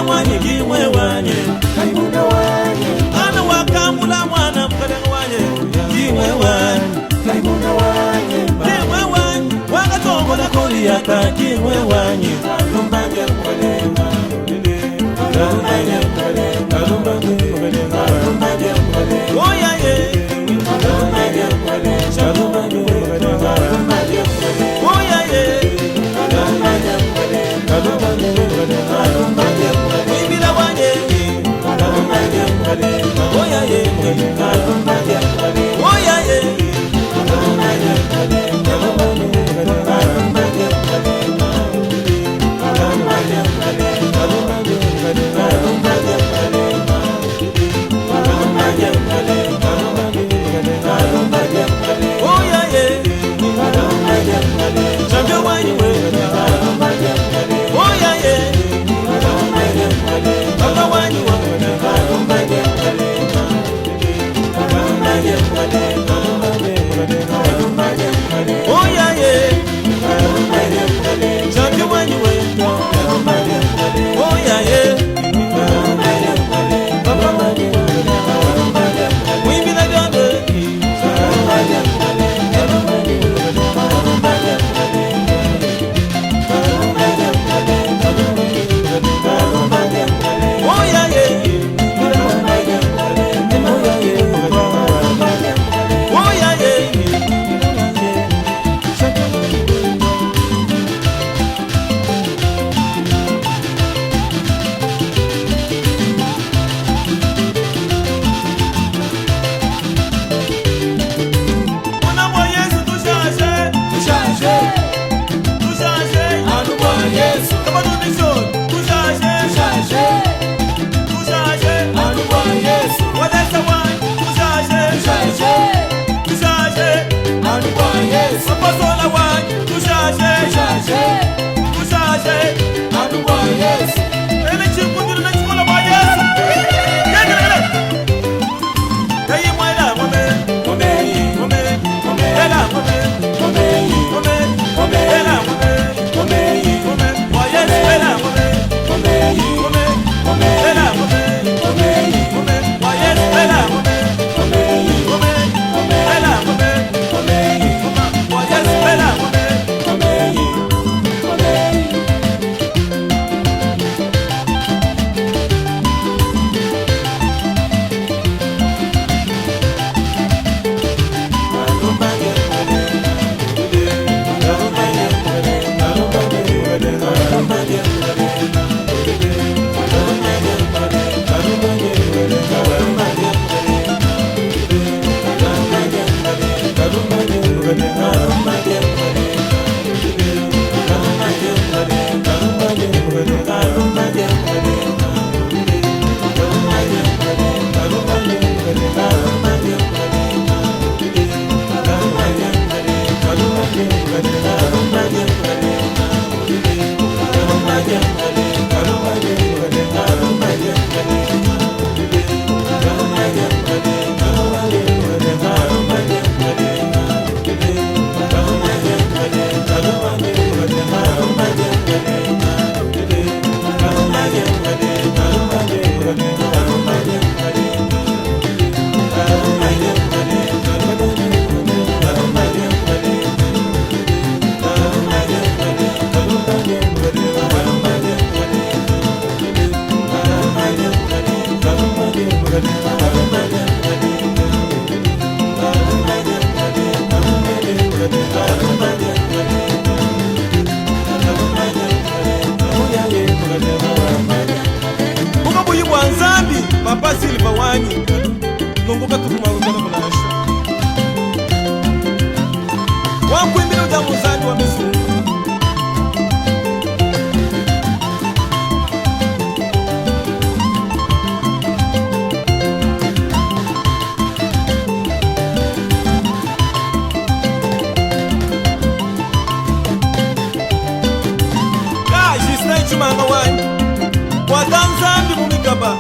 wanye kimwe wanye Kaimuna wanye ana wakamula mwana mkadang wanye kimwe wanye Kaimuna wanye kimwe wanye wakatongola koliyaka kimwe wanye Kalumbanye mkolenga Kalumbanye mkolenga Kalumbanye mkolenga Kalumbanye mkolenga oya ye Kalumbanye mkolenga Kalumbanye mkolenga Kalumbanye mkolenga oya ye Kalumbanye mkolenga Kalumbanye mkolenga Kalumbanye mkolenga wibila wanye Kalumbanye mkolenga oya ye Kalumbanye mkolenga oya ye Kalumbanye mkolenga Kalumbanye mkolenga Kalumbanye mkolenga Kalumbanye mkolenga Kalumbanye mkolenga Kalumbanye mkolenga Kalumbanye mkolenga Kalumbanye mkolenga oya ye Kalumbanye mkolenga champion wanye we Kalumbanye mkolenga oya ye Kalumbanye mkolenga papa wanye wa Kalumbanye mkolenga Kalumbanye mkolenga Kalumbanye mkolenga oya ye Kalumbanye mkolenga champion wanye we Kalumbanye mkolenga oya ye Kalumbanye mkolenga papa wanye Kalumbanye mkolenga wibila byonde Kalumbanye mkolenga Kalumbanye mkolenga Kalumbanye mkolenga Kalumbanye mkolenga Kalumbanye mkolenga oya ye Kalumbanye mkolenga oya ye Kalumbanye mkolenga oya ye Mwana wa Yesu tushashe Tushaje tushashe Anu kwa Yesu kama tunishoni tushashe Tushaje tushashe Anu kwa Yesu wadesa wanye tushashe Tushaje tushashe Anu kwa Yesu mapasola wanye tushashe Tushaje tushashe Anu kwa Yesu ele chikundiro na chikola wa Yesu yegere kayi mwaila ngome Omeyi ngome ela ngome Omeyi ngome ela ngome Omeyi ngome wa Yesu ela ngome Omeyi ngome ela ngome Omeyi ngome wa Yesu ela ngome Omeyi ngome ela ngome Omeyi wa Yesu ela ngome Omeyi Omeyi Kalumbanye mkolenga Kalumbanye mkolenga Kalumbanye mkolenga Kalumbanye mkolenga Kalumbanye mkolenga Kalumbanye mkolenga Kalumbanye mkolenga Kalumbanye mkolenga Kalumbanye mkolenga Kalumbanye mkolenga Kalumbanye mkolenga Kalumbanye mkolenga Kalumbanye mkolenga Kalumbanye mkolenga Kalumbanye mkolenga Kalumbanye buka buyi bwa nzambi papa Silva wanyi lunguka tukumarukana kulasha wakwimbira uja muzani wa mizungu Jisna ichumanga wanyi watanzambi mumigaba